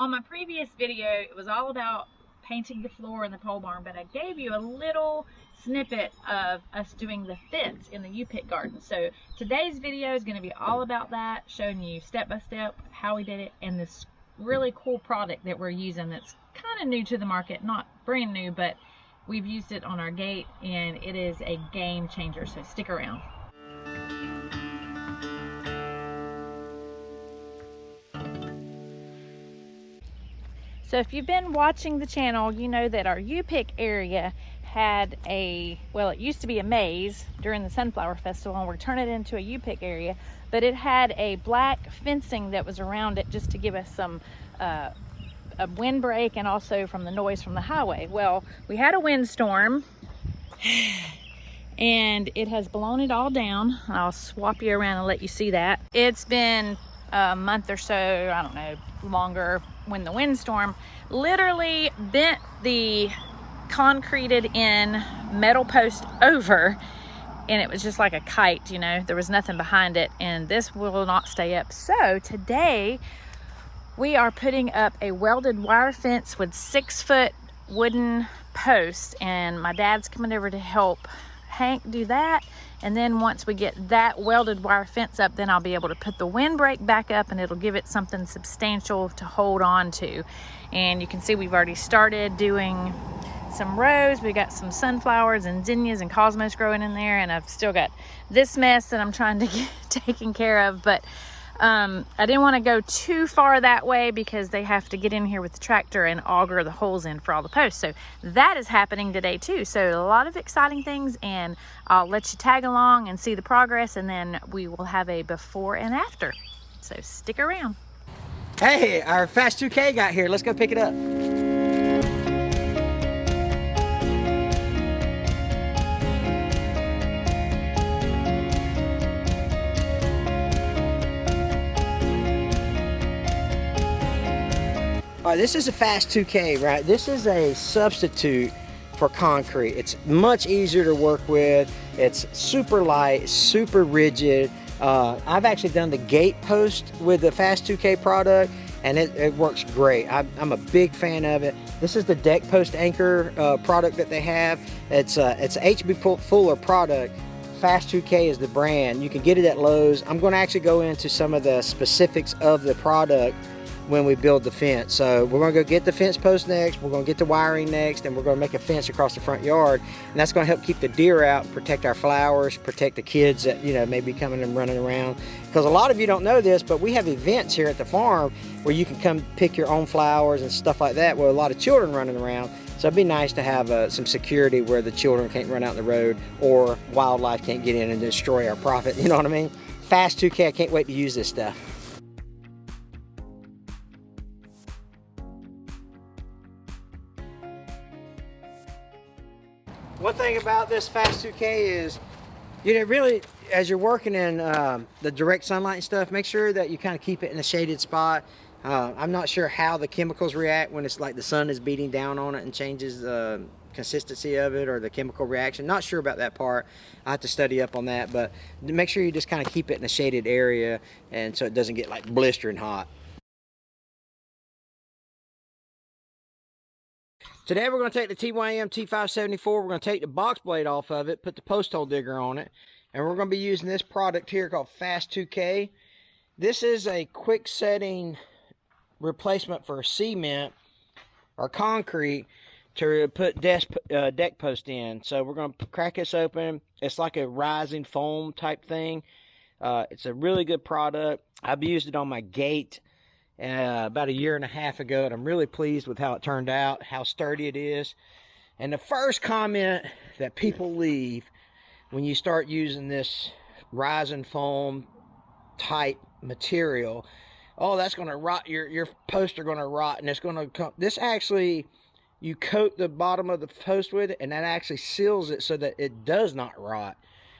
On my previous video, it was all about painting the floor in the pole barn, but I gave you a little snippet of us doing the fence in the U-Pick garden. So today's video is going to be all about that, showing you step by step how we did it, and this really cool product that we're using that's kind of new to the market, not brand new, but we've used it on our gate and it is a game changer, so stick around. So if you've been watching the channel, you know that our U-Pick area had well, it used to be a maze during the Sunflower Festival, and we're turning it into a U-Pick area, but it had a black fencing that was around it just to give us some a windbreak and also from the noise from the highway. Well, we had a windstorm and it has blown it all down. I'll swap you around and let you see that. It's been a month or so, I don't know, longer, when the windstorm literally bent the concreted in metal post over, and it was just like a kite, you know, there was nothing behind it, and this will not stay up. So today we are putting up a welded wire fence with 6-foot wooden posts, and my dad's coming over to help Hank do that. And then once we get that welded wire fence up, then I'll be able to put the windbreak back up, and it'll give it something substantial to hold on to. And you can see we've already started doing some rows. We got some sunflowers and zinnias and cosmos growing in there, and I've still got this mess that I'm trying to get taken care of. But I didn't want to go too far that way because they have to get in here with the tractor and auger the holes in for all the posts. So that is happening today too. So a lot of exciting things, and I'll let you tag along and see the progress, and then we will have a before and after. So stick around. Hey, our Fast 2K got here. Let's go pick it up. All right, this is a Fast 2K, right? This is a substitute for concrete. It's much easier to work with. It's super light, super rigid. I've actually done the gate post with the Fast 2K product, and it works great. I'm a big fan of it. This is the deck post anchor product that they have. It's H.B. Fuller product. Fast 2K is the brand. You can get it at Lowe's. I'm going to actually go into some of the specifics of the product when we build the fence. So we're going to go get the fence post next, we're going to get the wiring next, and we're going to make a fence across the front yard, and that's going to help keep the deer out, protect our flowers, protect the kids that, you know, may be coming and running around. Because a lot of you don't know this, but we have events here at the farm where you can come pick your own flowers and stuff like that with a lot of children running around. So it'd be nice to have some security where the children can't run out in the road or wildlife can't get in and destroy our profit, you know what I mean? Fast 2K, I can't wait to use this stuff. One thing about this Fast 2K is, you know, really, as you're working in the direct sunlight and stuff, make sure that you kind of keep it in a shaded spot. I'm not sure how the chemicals react when it's like the sun is beating down on it and changes the consistency of it or the chemical reaction. Not sure about that part. I have to study up on that, but make sure you just kind of keep it in a shaded area, and so it doesn't get like blistering hot. Today we're going to take the TYM T574, we're going to take the box blade off of it, put the post hole digger on it, and we're going to be using this product here called Fast 2K. This is a quick setting replacement for cement or concrete to put deck post in. So we're going to crack this open. It's like a rising foam type thing. It's a really good product. I've used it on my gate about 1.5 years ago, and I'm really pleased with how it turned out, how sturdy it is. And the first comment that people leave when you start using this rising foam type material, oh, that's going to rot, your posts are going to rot, and it's going to come. This actually, you coat the bottom of the post with it, and that actually seals it so that it does not rot.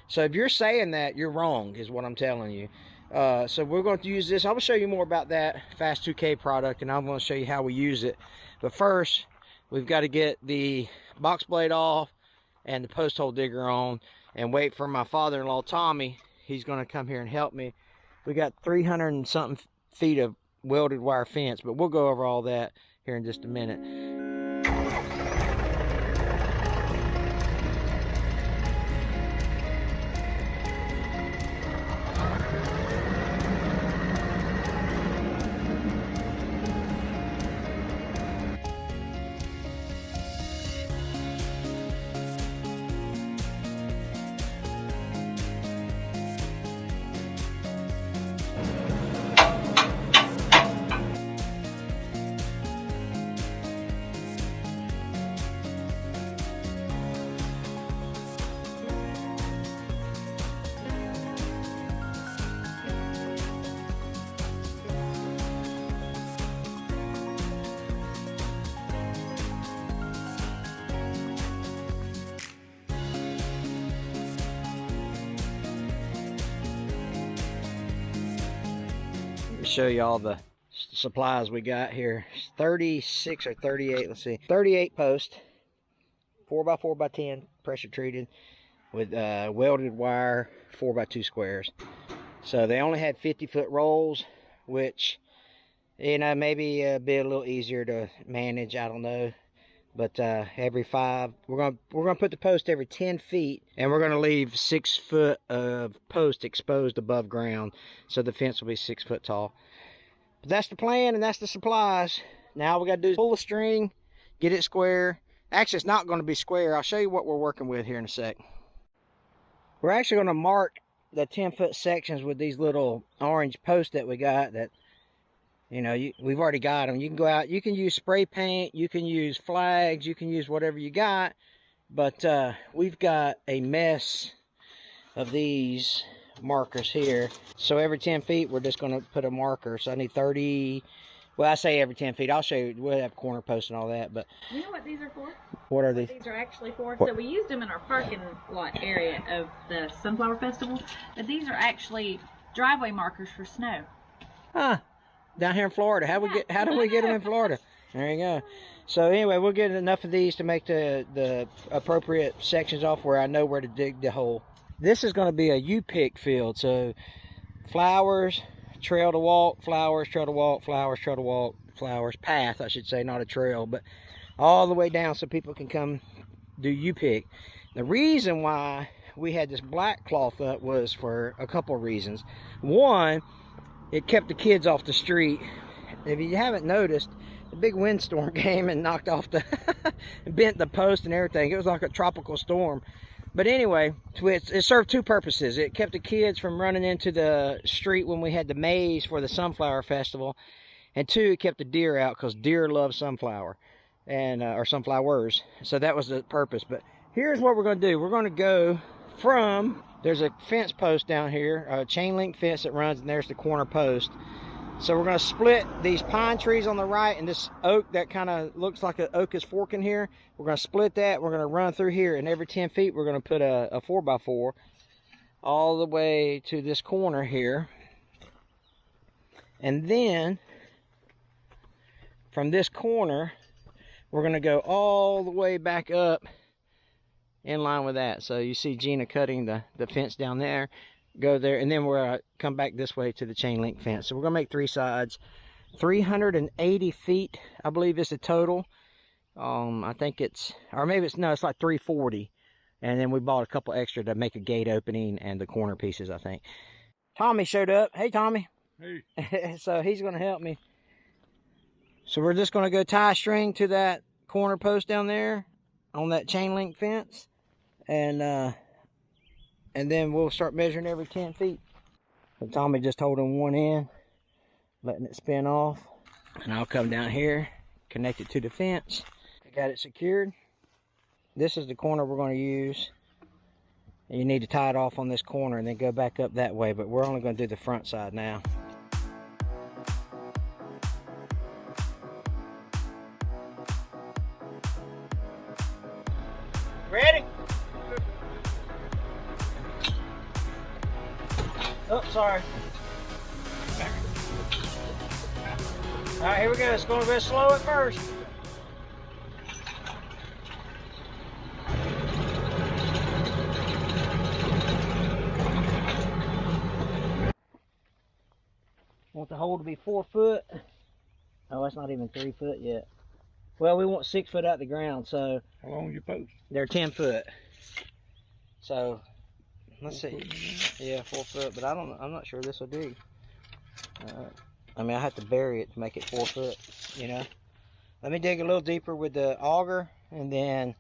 So if you're saying that, you're wrong, is what I'm telling you. So we're going to use this. I will show you more about that Fast 2K product, and I'm going to show you how we use it. But first, we've got to get the box blade off and the post hole digger on and wait for my father-in-law, Tommy. He's going to come here and help me. We got 300 and something feet of welded wire fence, but we'll go over all that here in just a minute. Show you all the supplies we got here. 36 or 38, let's see, 38 posts, 4x4x10 pressure treated with welded wire, 4x2 squares. So they only had 50-foot rolls, which, you know, maybe be a little easier to manage, I don't know. But every 5, we're gonna put the post every 10 feet, and we're gonna leave 6 foot of post exposed above ground, so the fence will be 6 foot tall. But that's the plan, and that's the supplies. Now we gotta do is pull the string, get it square. Actually, it's not gonna be square. I'll show you what we're working with here in a sec. We're actually gonna mark the 10-foot sections with these little orange posts that we got that, you know, we've already got them. You can go out, you can use spray paint, you can use flags, you can use whatever you got. But we've got a mess of these markers here. So every 10 feet, we're just going to put a marker. So I need 30, well, I say every 10 feet. I'll show you, we'll have corner posts and all that. But You know what these are for? What are these? These are actually for, What? so we used them in our parking lot area of the Sunflower Festival. But these are actually driveway markers for snow. Huh. Down here in Florida. How do we get them in Florida? There you go. So anyway, we'll get enough of these to make the appropriate sections off where I know where to dig the hole. This is going to be a U-pick field. So flowers, trail to walk, flowers, trail to walk, flowers, trail to walk, flowers, path, I should say, not a trail, but all the way down so people can come do U-pick. The reason why we had this black cloth up was for a couple of reasons. One, it kept the kids off the street. If you haven't noticed, the big windstorm came and knocked off the bent the post and everything. It was like a tropical storm. But anyway, it served two purposes. It kept the kids from running into the street when we had the maze for the Sunflower Festival. And two, it kept the deer out because deer love sunflower and or sunflowers. So that was the purpose. But here's what we're going to do. We're going to go from, there's a fence post down here, a chain link fence that runs, and there's the corner post. So we're going to split these pine trees on the right and this oak that kind of looks like an oak is forking here. We're going to split that. We're going to run through here, and every 10 feet we're going to put a 4x4 all the way to this corner here. And then from this corner we're going to go all the way back up in line with that. So you see Gina cutting the fence down there, go there, and then we're come back this way to the chain link fence. So we're gonna make 3 sides. 380 feet I believe is the total. I think it's, or maybe it's, no, it's like 340, and then we bought a couple extra to make a gate opening and the corner pieces, I think. Tommy showed up. Hey Tommy. Hey. So he's gonna help me. So we're just gonna go tie a string to that corner post down there on that chain link fence, and then we'll start measuring every 10 feet. So Tommy just holding one end, letting it spin off, and I'll come down here, connect it to the fence. I got it secured. This is the corner we're going to use, and you need to tie it off on this corner and then go back up that way, but we're only going to do the front side now. Ready? Oh, sorry. All right, here we go. It's going to be slow at first. Want the hole to be 4 foot. Oh, that's not even 3 foot yet. Well, we want 6 foot out the ground, so. How long is your post? They're 10 foot. So, let's see. Yeah, 4 foot, but I'm not sure this will do. I mean, I have to bury it to make it 4 foot, you know. Let me dig a little deeper with the auger, and then,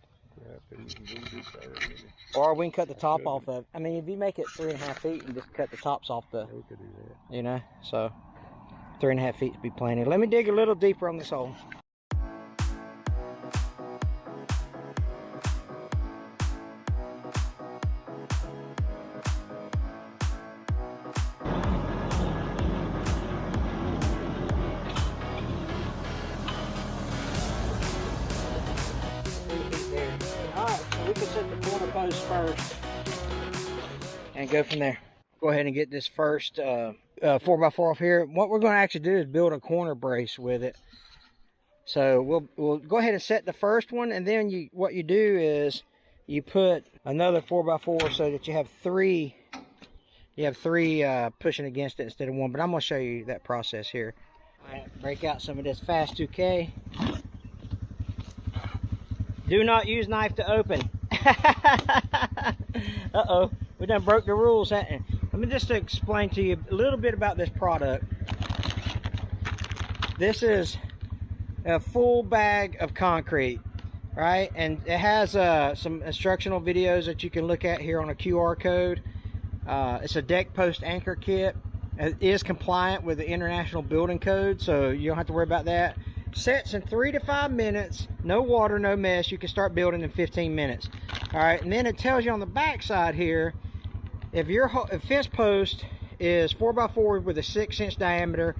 or we can cut the top off of it. I mean, if you make it 3.5 feet and just cut the tops off the, We could do that. you know, so 3.5 feet would be plenty. Let me dig a little deeper on this hole. Alright, so we can set the corner post first and go from there. Go ahead and get this first 4x4 off here. What we're going to actually do is build a corner brace with it. So we'll go ahead and set the first one, and then what you do is you put another 4x4 so that you have three. You have three pushing against it instead of one. But I'm going to show you that process here. Alright, break out some of this Fast 2K. Do not use knife to open. Uh-oh, we done broke the rules, haven't we? Let me just explain to you a little bit about this product. This is a full bag of concrete, right? And it has some instructional videos that you can look at here on a QR code. It's a deck post anchor kit. It is compliant with the International Building Code, so you don't have to worry about that. Sets in 3 to 5 minutes, no water, no mess. You can start building in 15 minutes. All right, and then it tells you on the back side here, if your fence post is 4x4 with a 6-inch diameter,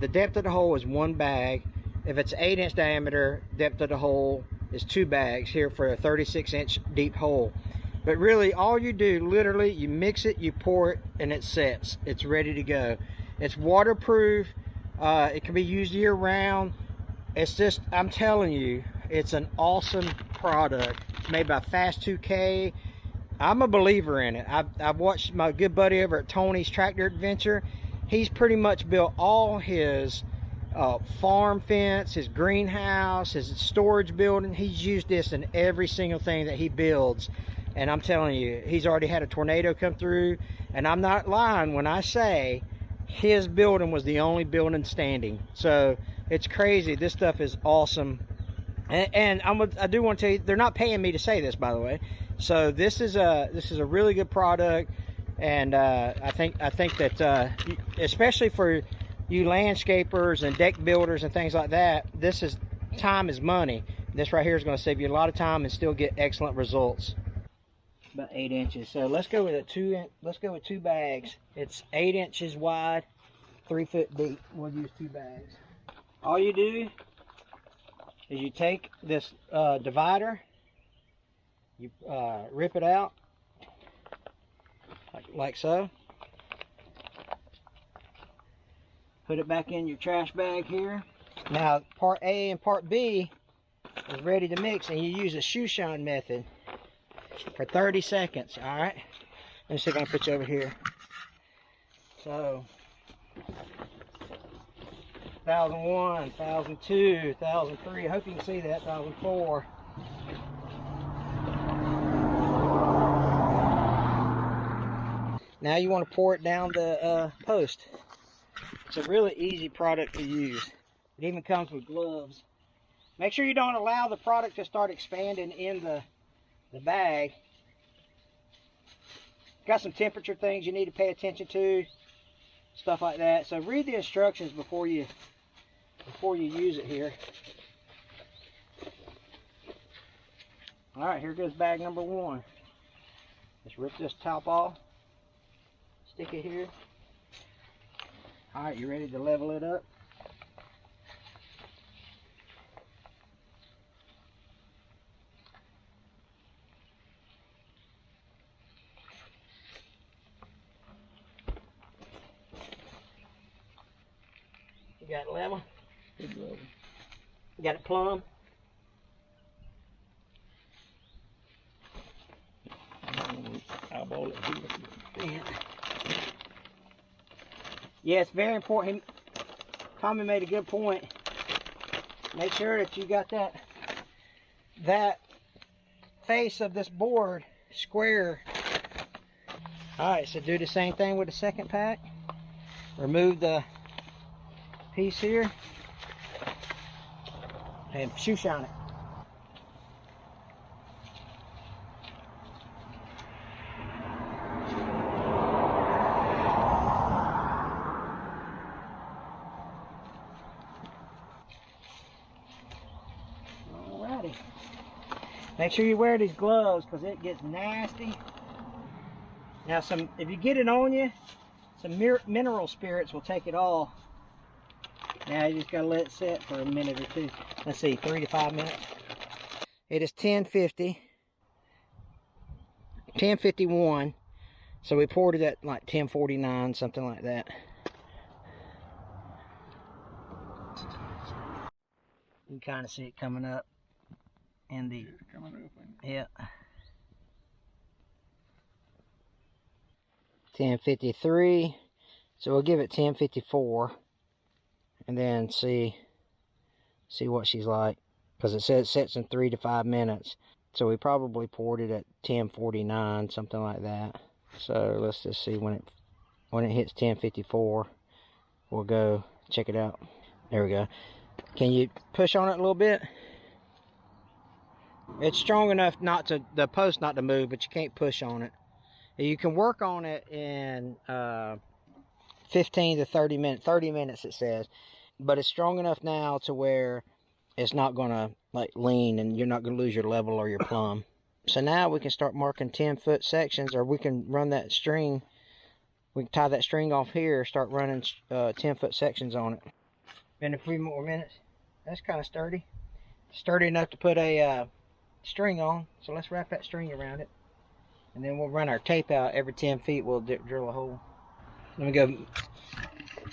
the depth of the hole is 1 bag. If it's 8-inch diameter, depth of the hole is 2 bags here for a 36-inch deep hole. But really, all you do, literally, you mix it, you pour it, and it sets. It's ready to go. It's waterproof. It can be used year-round. It's just, I'm telling you, it's an awesome product. It's made by Fast 2K. I'm a believer in it. I've watched my good buddy over at Tony's Tractor Adventure. He's pretty much built all his farm fence, his greenhouse, his storage building. He's used this in every single thing that he builds. And I'm telling you, he's already had a tornado come through. And I'm not lying when I say his building was the only building standing. So it's crazy. This stuff is awesome. And I do want to tell you, they're not paying me to say this, by the way. So this is a really good product, and I think that especially for you landscapers and deck builders and things like that, time is money. This right here is going to save you a lot of time and still get excellent results. About 8 inches. So let's go with let's go with 2 bags. It's 8 inches wide, 3 foot deep. We'll use 2 bags. All you do is you take this divider, you rip it out like so. Put it back in your trash bag here. Now part A and part B is ready to mix, and you use a shoe shine method for 30 seconds. All right, let me see if I can put you over here. So 1001, 1002, 1003. I hope you can see that. 1004. Now you want to pour it down the post. It's a really easy product to use. It even comes with gloves. Make sure you don't allow the product to start expanding in the bag. Got some temperature things you need to pay attention to, stuff like that. So read the instructions before you use it here. All right, here goes bag number 1. Just rip this top off, stick it here. All right, you ready to level it up? You got it level? You got it plumb? Eyeball it. Yeah, it's very important. Tommy made a good point. Make sure that you got that face of this board square. Alright, so do the same thing with the second pack. Remove the piece here and shoe shine it. Alrighty. Make sure you wear these gloves because it gets nasty. Now if you get it on you, some mineral spirits will take it off. Now you just gotta let it sit for a minute or two. Let's see, 3 to 5 minutes. It is 10:50, 10:51. So we poured it at like 10:49, something like that. You can kind of see it coming up in the yeah. 10:53. So we'll give it 10:54. And then see what she's like, because it says it sets in 3 to 5 minutes. So we probably poured it at 10:49, something like that. So let's just see when it hits 10:54. We'll go check it out. There we go. Can you push on it a little bit? It's strong enough the post not to move, but you can't push on it. You can work on it in 15 to 30 minutes. 30 minutes it says. But it's strong enough now to where it's not going to like lean and you're not going to lose your level or your plumb. So now we can start marking 10-foot sections, or we can run that string. We can tie that string off here, start running 10-foot sections on it. Been a few more minutes. That's kind of sturdy. Sturdy enough to put a string on. So let's wrap that string around it. And then we'll run our tape out every 10 feet. We'll drill a hole. Let me go.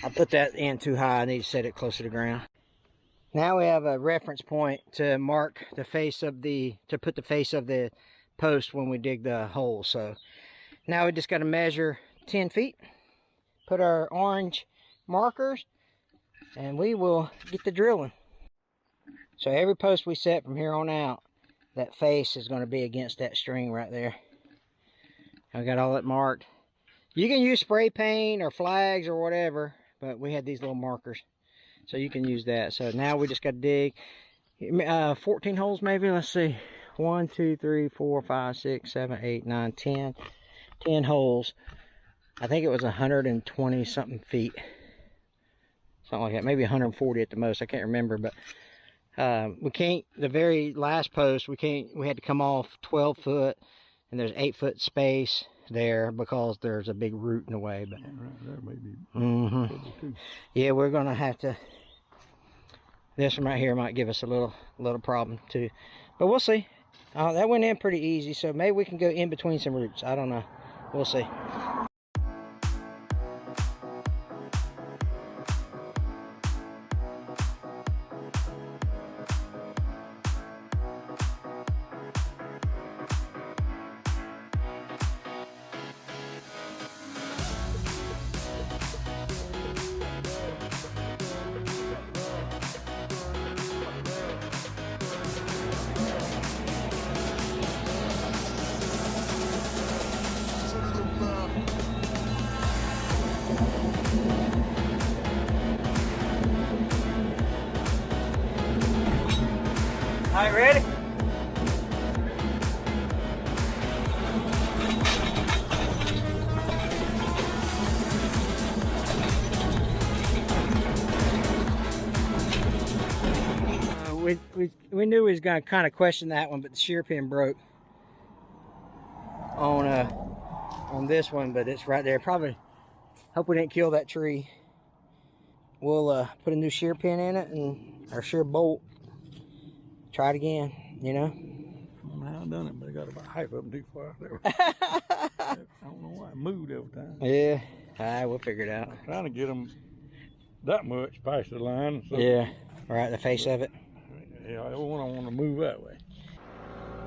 I put that in too high. I need to set it closer to the ground. Now we have a reference point to mark the face of to put the face of the post when we dig the hole. So now we just got to measure 10 feet, put our orange markers, and we will get the drilling. So every post we set from here on out, that face is going to be against that string right there. I got all that marked. You can use spray paint or flags or whatever, but we had these little markers, so you can use that. So now we just got to dig 14 holes maybe. Let's see, 1 2 3 4 5 6 7 8 9 10 holes. I think it was 120 something feet, something like that, maybe 140 at the most. I can't remember, but we can't, the very last post, we had to come off 12 foot, and there's 8 foot space there because there's a big root in the way. But right there maybe yeah, we're gonna have to, this one right here might give us a little problem too, but we'll see. That went in pretty easy, so maybe we can go in between some roots. I don't know, we'll see. All right, ready? We knew we was gonna kind of question that one, but the shear pin broke on this one, but it's right there. Probably hope we didn't kill that tree. We'll put a new shear pin in it and our shear bolt. Try it again, you know. I haven't done it, but I got about half of them too far. I don't know why it moved every time. Yeah, we'll figure it out. I'm trying to get them that much past the line. So yeah, right, the face of it. Yeah, I don't want to move that way.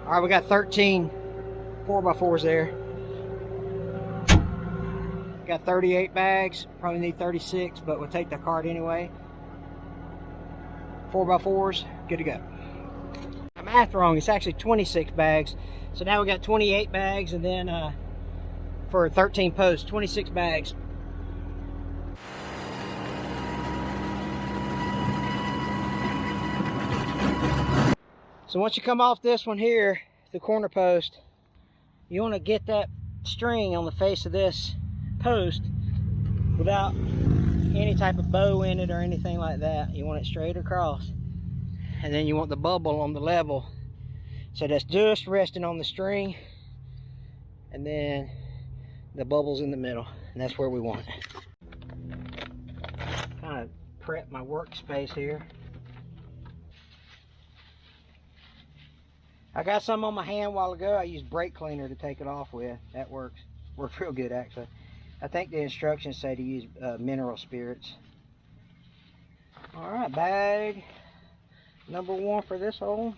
All right, we got 13 4x4s there. Got 38 bags, probably need 36, but we'll take the cart anyway. 4x4s, good to go. My math wrong, it's actually 26 bags. So now we got 28 bags, and then for 13 posts, 26 bags. So once you come off this one here, the corner post, you want to get that string on the face of this post without any type of bow in it or anything like that. You want it straight across. And then you want the bubble on the level. So that's just resting on the string. And then the bubble's in the middle. And that's where we want it. Kind of prep my workspace here. I got some on my hand a while ago. I used brake cleaner to take it off with. That works. Worked real good, actually. I think the instructions say to use mineral spirits. Alright, bag number 1 for this hole.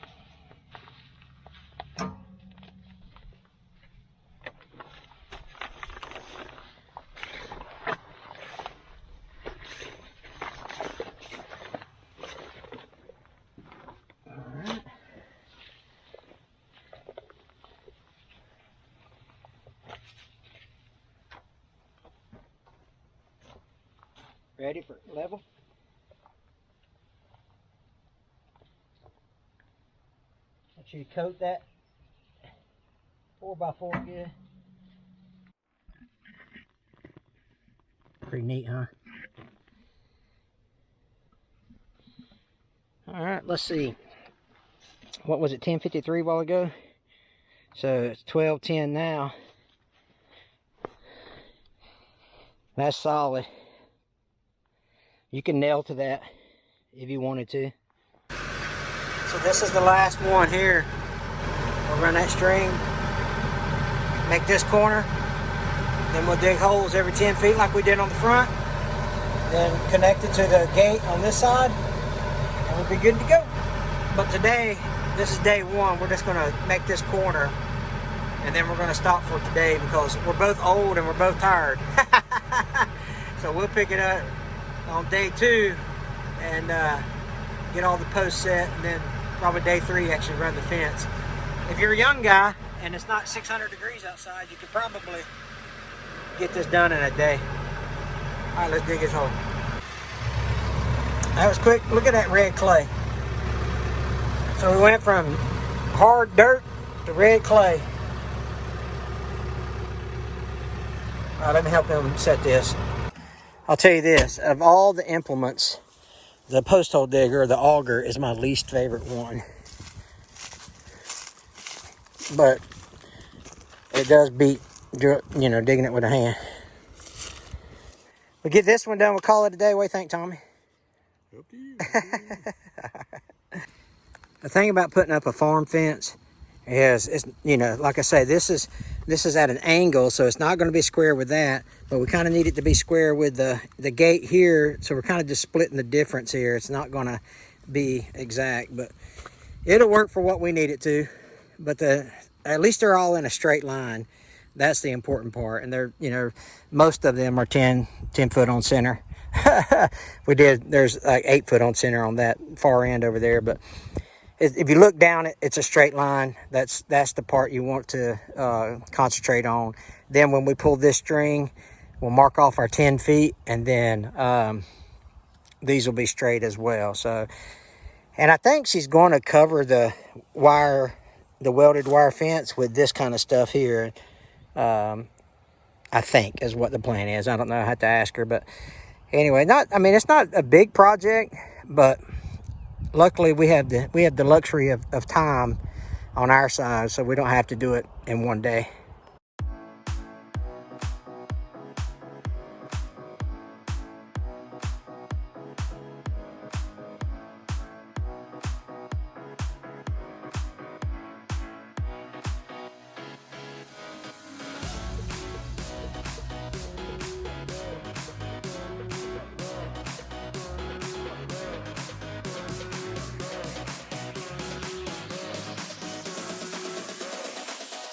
Alright. Ready for level? Make sure you coat that 4x4 good. Pretty neat, huh? Alright, let's see. What was it, 10:53 a while ago? So it's 12:10 now. That's solid. You can nail to that if you wanted to. So this is the last one here. We'll run that string, make this corner, then we'll dig holes every 10 feet like we did on the front, then connect it to the gate on this side, and we'll be good to go. But today, this is day 1. We're just gonna make this corner, and then we're gonna stop for today because we're both old and we're both tired. So we'll pick it up on day 2 and get all the posts set, and then probably day 3 actually run the fence. If you're a young guy and it's not 600 degrees outside, you could probably get this done in a day. All right, let's dig his hole. That was quick. Look at that red clay. So we went from hard dirt to red clay. All right, let me help him set this. I'll tell you this, of all the implements, the post hole digger, the auger, is my least favorite one. But it does beat, you know, digging it with a hand. We get this one done, we'll call it a day. What do you think, Tommy? Up to you. The thing about putting up a farm fence is, it's, you know, like I say, this is at an angle, so it's not going to be square with that, but we kind of need it to be square with the gate here, so we're kind of just splitting the difference here. It's not going to be exact, but it'll work for what we need it to. But at least they're all in a straight line. That's the important part, and they're, you know, most of them are 10 foot on center. There's like 8 foot on center on that far end over there, but if you look down it, it's a straight line. That's the part you want to concentrate on. Then when we pull this string, we'll mark off our 10 feet, and then these will be straight as well. So, and I think she's going to cover the welded wire fence with this kind of stuff here. I think is what the plan is. I don't know. I have to ask her, but anyway, it's not a big project, but luckily we have the luxury of time on our side, so we don't have to do it in one day.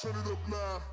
Turn it up now.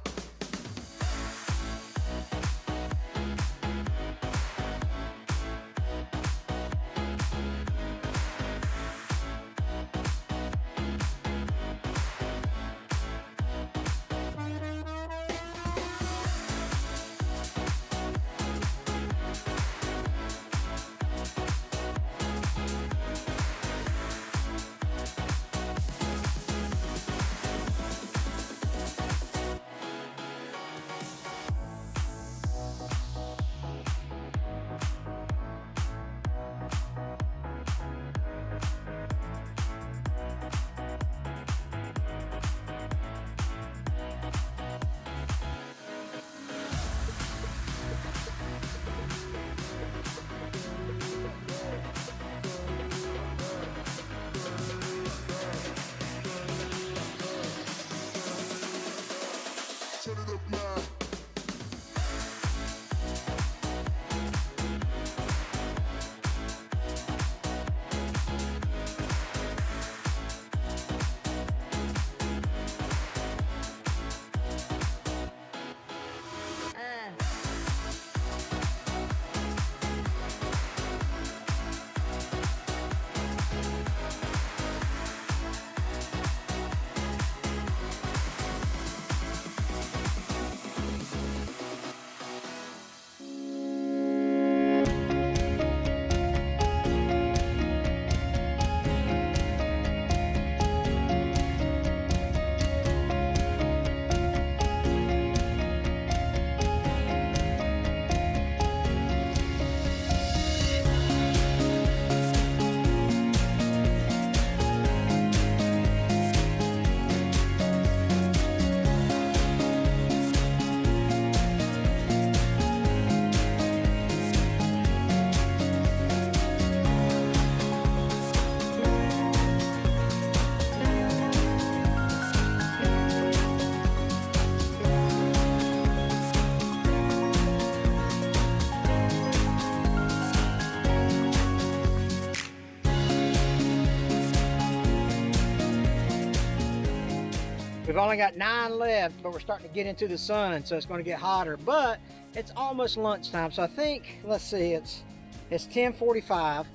We've only got 9 left, but we're starting to get into the sun, so it's going to get hotter. But it's almost lunchtime, so I think, let's see, it's 10:45.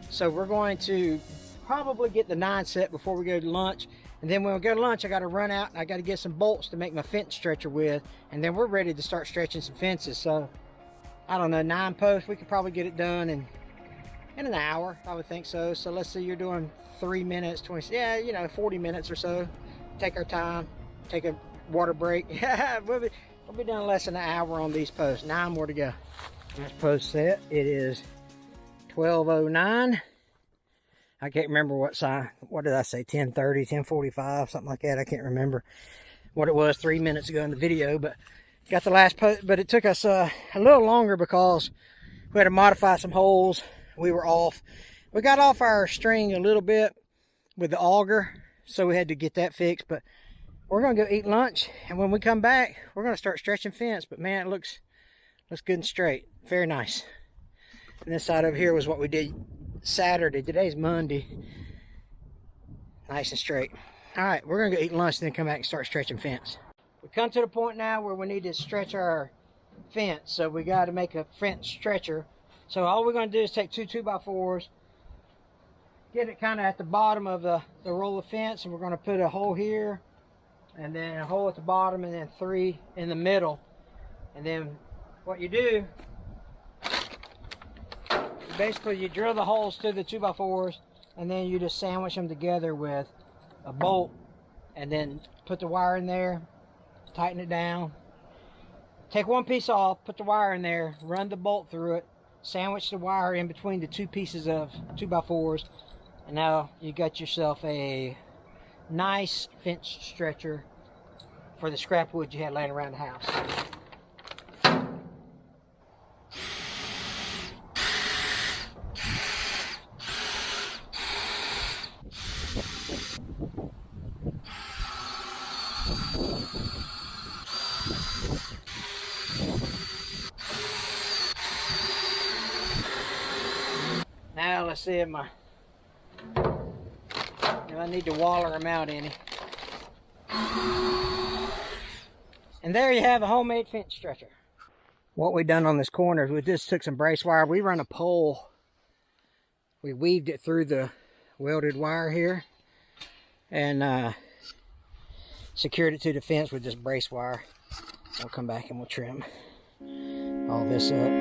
So we're going to probably get the 9 set before we go to lunch. And then when we go to lunch, I got to run out and I got to get some bolts to make my fence stretcher with. And then we're ready to start stretching some fences. So I don't know, 9 posts, we could probably get it done in an hour, I would think so. So let's see, you're doing 3 minutes, 20, yeah, you know, 40 minutes or so. Take our time, take a water break. we'll be done less than an hour on these posts. 9 more to go. This post set, it is 12:09. I can't remember what sign, what did I say, 10:30, 10:45, something like that. I can't remember what it was 3 minutes ago in the video, but got the last post. But it took us a little longer because we had to modify some holes. We were off. We got off our string a little bit with the auger, so we had to get that fixed. But we're gonna go eat lunch, and when we come back, we're gonna start stretching fence. But man, it looks good and straight. Very nice. And this side over here was what we did Saturday. Today's Monday. Nice and straight. All right, we're gonna go eat lunch and then come back and start stretching fence. We come to the point now where we need to stretch our fence, so we got to make a fence stretcher. So all we're gonna do is take 2 2x4s, get it kind of at the bottom of the roll of fence, and we're gonna put a hole here, and then a hole at the bottom, and then 3 in the middle. And then what you do, basically you drill the holes to the 2x4s, and then you just sandwich them together with a bolt, and then put the wire in there, tighten it down, take one piece off, put the wire in there, run the bolt through it, sandwich the wire in between the 2 pieces of 2x4s, and now you got yourself a nice fence stretcher for the scrap wood you had laying around the house. Now let's see if I need to waller them out any. And there you have a homemade fence stretcher. What we done on this corner is we just took some brace wire. We run a pole. We weaved it through the welded wire here and secured it to the fence with this brace wire. We'll come back and we'll trim all this up.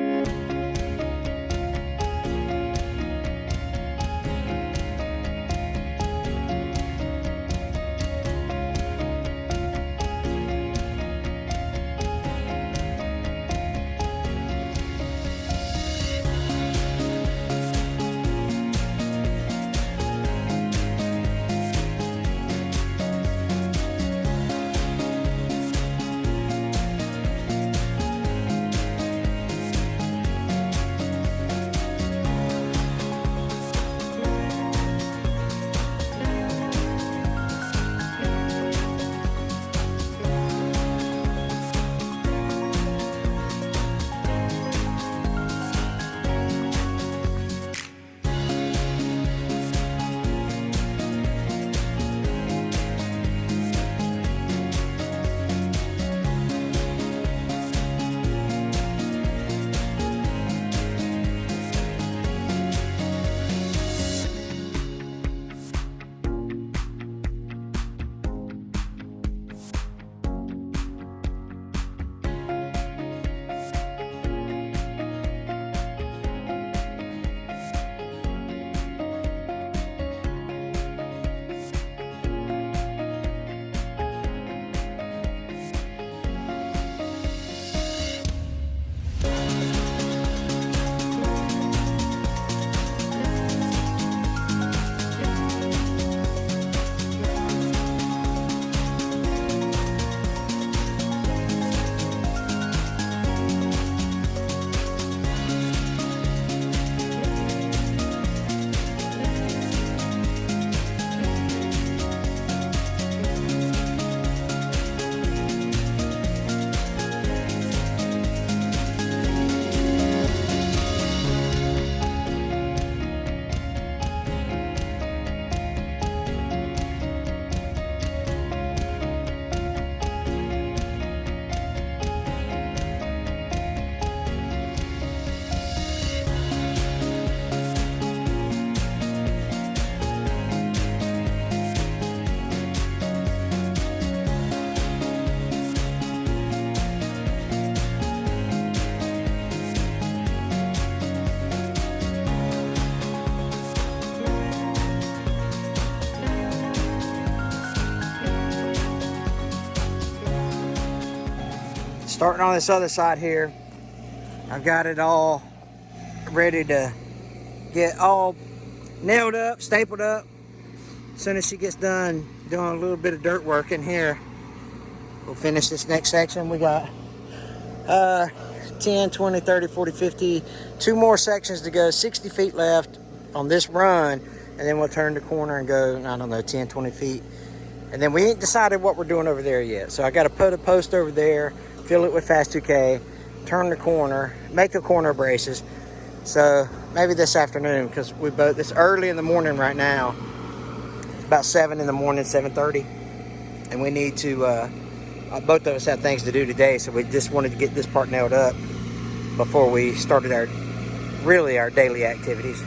Starting on this other side here, I've got it all ready to get all nailed up, stapled up. As soon as she gets done doing a little bit of dirt work in here, we'll finish this next section. We got 10, 20, 30, 40, 50, 2 more sections to go, 60 feet left on this run, and then we'll turn the corner and go, I don't know, 10, 20 feet. And then we ain't decided what we're doing over there yet. So I got to put a post over there, fill it with Fast 2K, turn the corner, make the corner braces. So maybe this afternoon, because it's early in the morning right now. It's about 7 in the morning, 7:30. And we need to, both of us have things to do today. So we just wanted to get this part nailed up before we started our daily activities.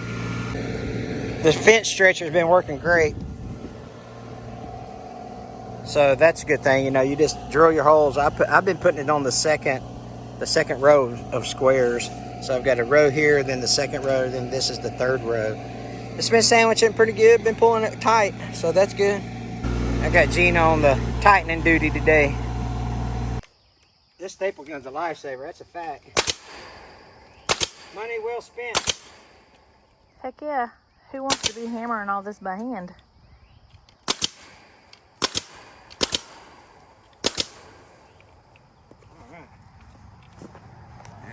This fence stretcher has been working great. So that's a good thing. You know, you just drill your holes. I've been putting it on the second row of squares. So I've got a row here, then the second row, then this is the third row. It's been sandwiching pretty good, been pulling it tight, so that's good. I got Gina on the tightening duty today. This staple gun's a lifesaver, that's a fact. Money well spent. Heck yeah. Who wants to be hammering all this by hand?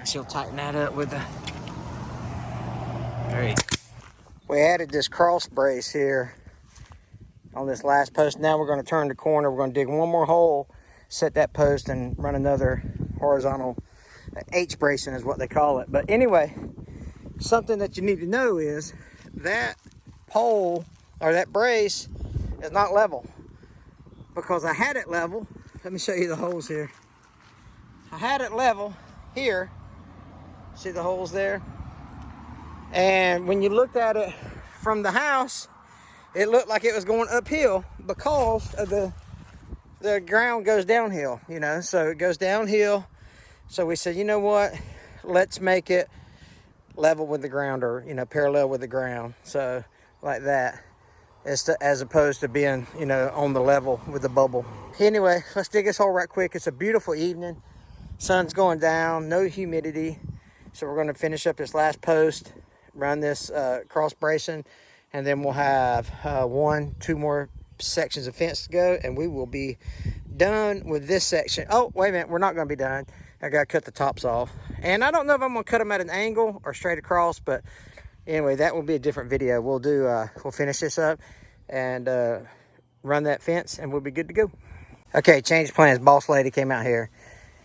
She'll tighten that up with the... There you go. We added this cross brace here on this last post. Now we're going to turn the corner. We're going to dig one more hole, set that post, and run another horizontal H bracing is what they call it. But anyway, something that you need to know is that pole or that brace is not level, because I had it level. Let me show you the holes here. I had it level here. See the holes there? And when you looked at it from the house, it looked like it was going uphill because of the ground goes downhill, you know, so it goes downhill. So we said, you know what, let's make it level with the ground, or, you know, parallel with the ground. So like that, as opposed to being, you know, on the level with the bubble. Anyway, let's dig this hole right quick. It's a beautiful evening. Sun's going down, no humidity. So we're going to finish up this last post, run this cross bracing, and then we'll have 2 more sections of fence to go, and we will be done with this section. Oh, wait a minute, we're not going to be done. I got to cut the tops off. And I don't know if I'm going to cut them at an angle or straight across, but anyway, that will be a different video. We'll finish this up and run that fence, and we'll be good to go. Okay, change of plans. Boss lady came out here.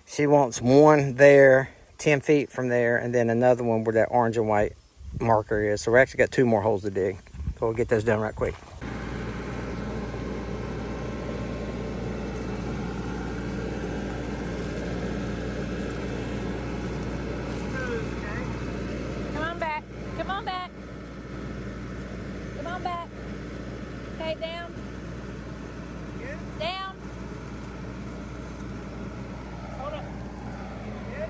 She wants one there, 10 feet from there, and then another one where that orange and white marker is. So we actually got 2 more holes to dig. So we'll get those done right quick. Come on back. Come on back. Come on back. Okay, down. Down. Hold up. Yep.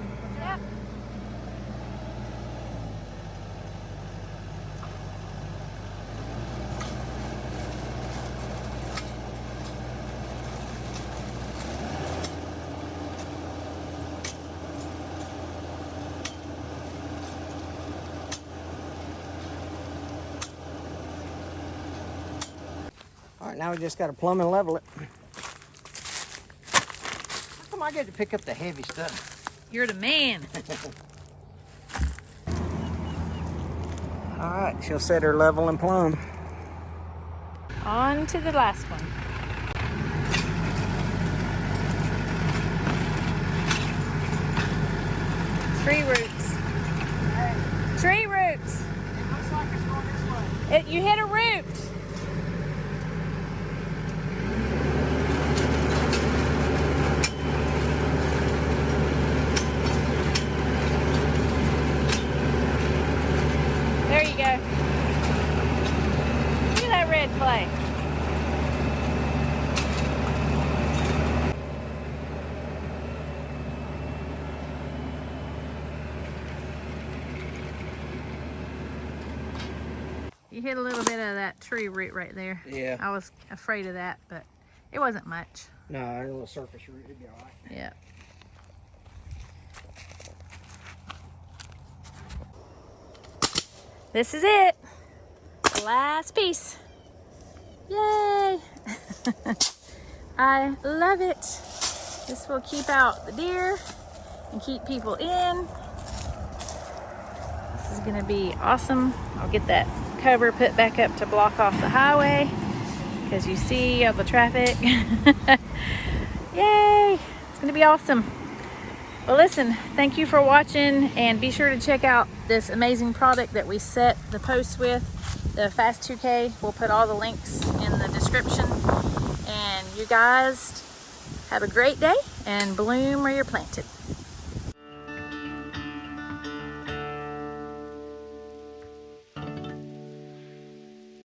All right, now we just got to plumb and level it. How come I get to pick up the heavy stuff? You're the man. All right, she'll set her level and plumb. On to the last one. Tree roots. Tree roots. It looks like it's going this way. You hit a root. There you go. Look at that red clay. You hit a little bit of that tree root right there. Yeah. I was afraid of that, but it wasn't much. No, a little surface root, it'd be all right. Yeah. this is it. The last piece. Yay! I love it. This will keep out the deer and keep people in. This is gonna be awesome. I'll get that cover put back up to block off the highway because you see all the traffic. Yay! It's gonna be awesome. Well, listen, thank you for watching, and be sure to check out this amazing product that we set the post with, the Fast 2K. We'll put all the links in the description. And you guys have a great day and bloom where you're planted.